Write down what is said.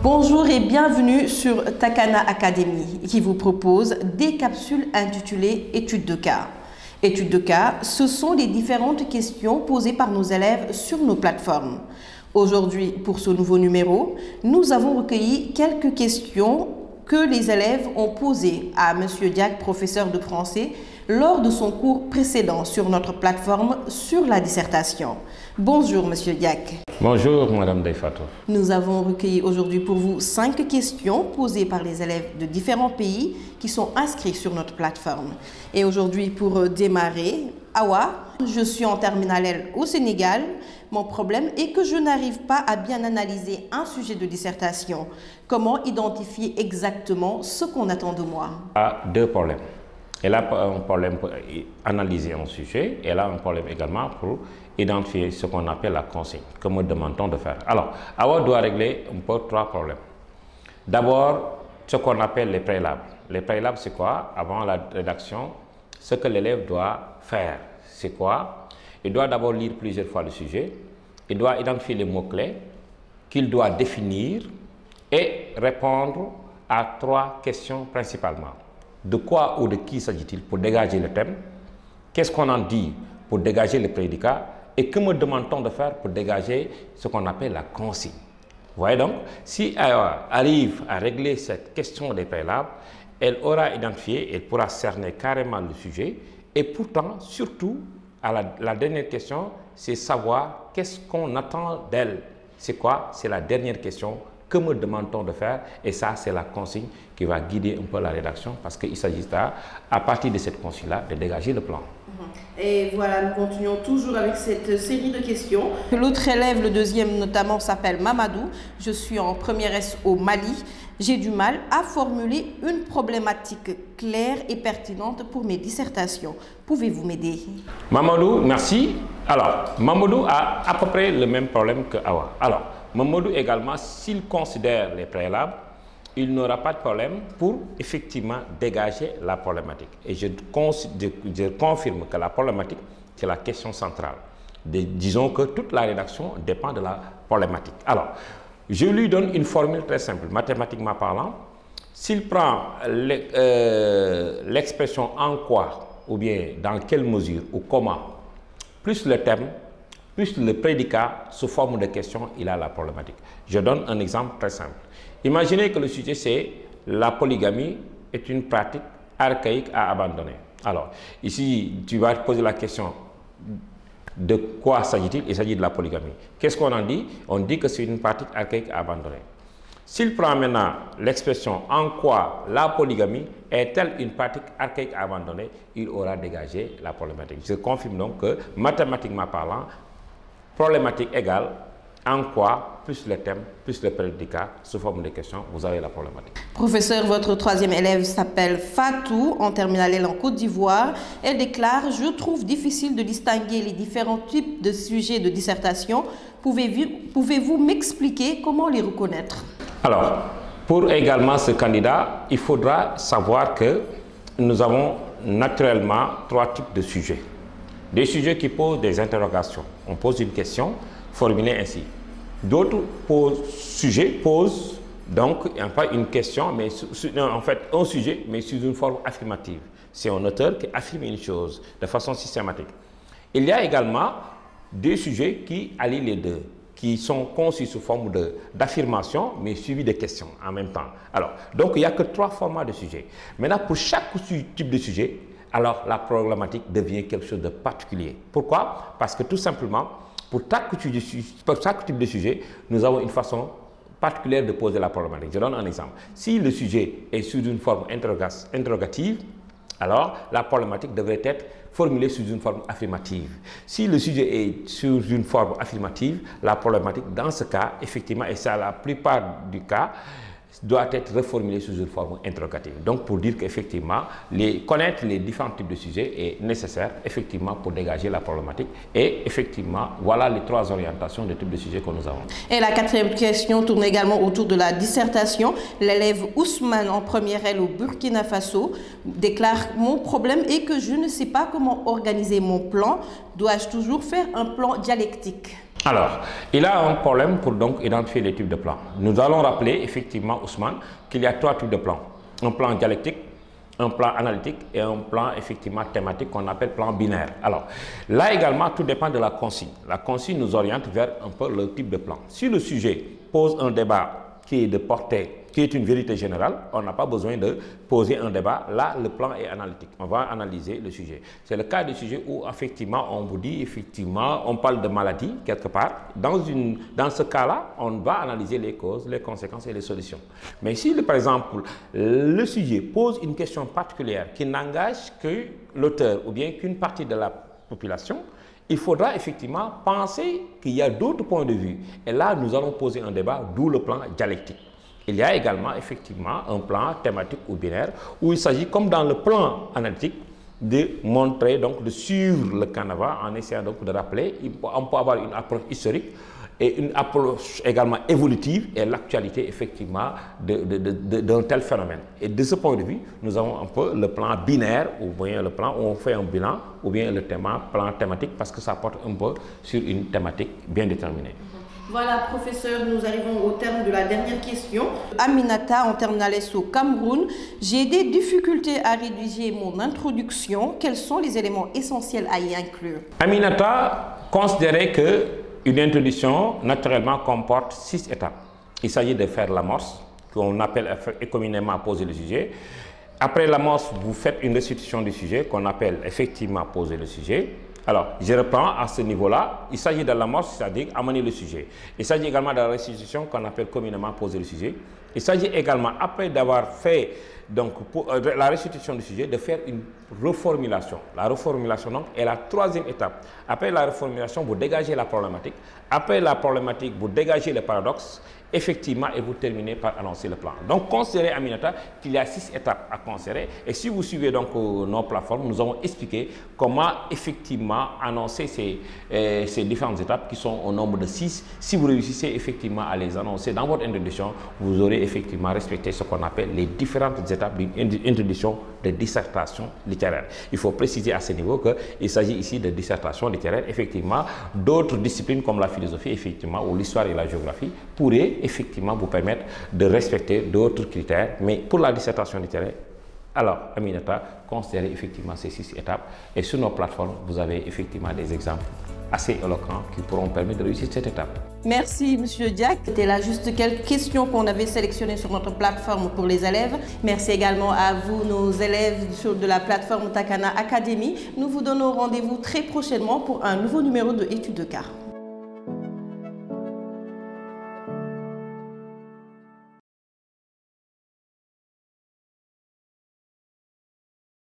Bonjour et bienvenue sur Takana Academy qui vous propose des capsules intitulées Études de cas. Études de cas, ce sont les différentes questions posées par nos élèves sur nos plateformes. Aujourd'hui, pour ce nouveau numéro, nous avons recueilli quelques questions que les élèves ont posées à M. Diack, professeur de français, lors de son cours précédent sur notre plateforme sur la dissertation. Bonjour M. Diack. Bonjour Mme Deifato. Nous avons recueilli aujourd'hui pour vous 5 questions posées par les élèves de différents pays qui sont inscrits sur notre plateforme. Et aujourd'hui, pour démarrer, Awa, je suis en terminale L au Sénégal. Mon problème est que je n'arrive pas à bien analyser un sujet de dissertation. Comment identifier exactement ce qu'on attend de moi? Deux problèmes. Elle a un problème pour analyser un sujet, elle a un problème également pour identifier ce qu'on appelle la consigne. Que me demande-t-on de faire? Alors, Awa doit régler un peu 3 problèmes. D'abord, ce qu'on appelle les préalables. Les préalables, c'est quoi? Avant la rédaction, ce que l'élève doit faire, c'est quoi? Il doit d'abord lire plusieurs fois le sujet, il doit identifier les mots-clés qu'il doit définir et répondre à 3 questions principalement. De quoi ou de qui s'agit-il pour dégager le thème? Qu'est-ce qu'on en dit pour dégager le prédicat? Et que me demande-t-on de faire pour dégager ce qu'on appelle la consigne? Vous voyez donc, si elle arrive à régler cette question des préalables, elle aura identifié, elle pourra cerner carrément le sujet. Et pourtant, surtout, à la dernière question, c'est savoir qu'est-ce qu'on attend d'elle. C'est quoi? C'est la dernière question. Que me demande-t-on de faire? Et ça, c'est la consigne qui va guider un peu la rédaction parce qu'il s'agit à partir de cette consigne-là, de dégager le plan. Et voilà, nous continuons toujours avec cette série de questions. L'autre élève, le deuxième notamment, s'appelle Mamadou. Je suis en première S au Mali. J'ai du mal à formuler une problématique claire et pertinente pour mes dissertations. Pouvez-vous m'aider? Mamadou, merci. Alors, Mamadou a à peu près le même problème que Awa. Alors, Mamadou également, s'il considère les préalables, il n'aura pas de problème pour effectivement dégager la problématique. Et je confirme que la problématique, c'est la question centrale. Disons que toute la rédaction dépend de la problématique. Alors, je lui donne une formule très simple, mathématiquement parlant. S'il prend l'expression en quoi, ou bien dans quelle mesure, ou comment, plus le thème, plus le prédicat sous forme de question, il a la problématique. Je donne un exemple très simple. Imaginez que le sujet c'est la polygamie est une pratique archaïque à abandonner. Alors, ici, tu vas te poser la question de quoi s'agit-il? Il s'agit de la polygamie. Qu'est-ce qu'on en dit? On dit que c'est une pratique archaïque à abandonner. S'il prend maintenant l'expression en quoi la polygamie est-elle une pratique archaïque à abandonner, il aura dégagé la problématique. Je confirme donc que mathématiquement parlant, problématique égale en quoi, plus le thème, plus le prédicat, sous forme de questions, vous avez la problématique. Professeur, votre troisième élève s'appelle Fatou, en terminale L en Côte d'Ivoire. Elle déclare « Je trouve difficile de distinguer les différents types de sujets de dissertation. Pouvez-vous m'expliquer comment les reconnaître ?» Alors, pour également ce candidat, il faudra savoir que nous avons naturellement 3 types de sujets. Des sujets qui posent des interrogations. On pose une question formulée ainsi. D'autres sujets posent donc pas une question, mais en fait un sujet, mais sous une forme affirmative. C'est un auteur qui affirme une chose de façon systématique. Il y a également des sujets qui allient les deux, qui sont conçus sous forme d'affirmation, mais suivis de questions en même temps. Alors, donc il n'y a que 3 formats de sujets. Maintenant, pour chaque type de sujet, alors la problématique devient quelque chose de particulier. Pourquoi? Parce que tout simplement, pour chaque type de sujet, nous avons une façon particulière de poser la problématique. Je donne un exemple. Si le sujet est sous une forme interrogative, alors la problématique devrait être formulée sous une forme affirmative. Si le sujet est sous une forme affirmative, la problématique, dans ce cas, effectivement, et c'est la plupart du cas, doit être reformulé sous une forme interrogative. Donc, pour dire qu'effectivement, connaître les différents types de sujets est nécessaire, effectivement, pour dégager la problématique. Et effectivement, voilà les 3 orientations de types de sujets que nous avons. Et la 4e question tourne également autour de la dissertation. L'élève Ousmane, en première L au Burkina Faso, déclare « Mon problème est que je ne sais pas comment organiser mon plan. Dois-je toujours faire un plan dialectique ?» Alors, il a un problème pour donc identifier les types de plans. Nous allons rappeler effectivement, Ousmane, qu'il y a 3 types de plans. Un plan dialectique, un plan analytique et un plan effectivement thématique qu'on appelle plan binaire. Alors, là également, tout dépend de la consigne. La consigne nous oriente vers un peu le type de plan. Si le sujet pose un débat qui est de portée, qui est une vérité générale, on n'a pas besoin de poser un débat. Là, le plan est analytique. On va analyser le sujet. C'est le cas du sujet où, effectivement, on vous dit, effectivement, on parle de maladie, quelque part. Dans ce cas-là, on va analyser les causes, les conséquences et les solutions. Mais si, par exemple, le sujet pose une question particulière qui n'engage que l'auteur ou bien qu'une partie de la population, il faudra effectivement penser qu'il y a d'autres points de vue. Et là, nous allons poser un débat, d'où le plan dialectique. Il y a également effectivement un plan thématique ou binaire où il s'agit, comme dans le plan analytique, de montrer, donc de suivre le canevas en essayant donc de rappeler. On peut avoir une approche historique et une approche également évolutive et l'actualité effectivement d'un tel phénomène. Et de ce point de vue, nous avons un peu le plan binaire, ou bien le plan où on fait un bilan, ou bien le plan thématique, parce que ça porte un peu sur une thématique bien déterminée. Voilà, professeur, nous arrivons au terme de la dernière question. Aminata, en terminale S au Cameroun, j'ai des difficultés à rédiger mon introduction. Quels sont les éléments essentiels à y inclure? Aminata considérait qu'une introduction, naturellement, comporte 6 étapes. Il s'agit de faire l'amorce, qu'on appelle communément poser le sujet. Après l'amorce, vous faites une restitution du sujet, qu'on appelle effectivement poser le sujet. Alors, je reprends à ce niveau-là. Il s'agit de l'amorce, c'est-à-dire amener le sujet. Il s'agit également de la restitution qu'on appelle communément poser le sujet. Il s'agit également, après d'avoir fait donc, la restitution du sujet, de faire une reformulation. La reformulation donc, est la 3e étape. Après la reformulation, vous dégagez la problématique. Après la problématique, vous dégagez le paradoxe. Effectivement, et vous terminez par annoncer le plan. Donc, considérez, Aminata, qu'il y a 6 étapes à considérer. Et si vous suivez donc nos plateformes, nous avons expliqué comment effectivement annoncer ces différentes étapes qui sont au nombre de 6. Si vous réussissez effectivement à les annoncer dans votre introduction, vous aurez effectivement respecté ce qu'on appelle les différentes étapes d'une introduction de dissertation littéraire. Il faut préciser à ce niveau qu'il s'agit ici de dissertation littéraire. Effectivement, d'autres disciplines comme la philosophie, effectivement, ou l'histoire et la géographie pourraient effectivement vous permettre de respecter d'autres critères. Mais pour la dissertation littéraire, alors, Aminata, considérez effectivement ces 6 étapes. Et sur nos plateformes, vous avez effectivement des exemples assez éloquents qui pourront permettre de réussir cette étape. Merci, Monsieur Diack. C'était là juste quelques questions qu'on avait sélectionnées sur notre plateforme pour les élèves. Merci également à vous, nos élèves de la plateforme Takana Academy. Nous vous donnons rendez-vous très prochainement pour un nouveau numéro de Études de cas.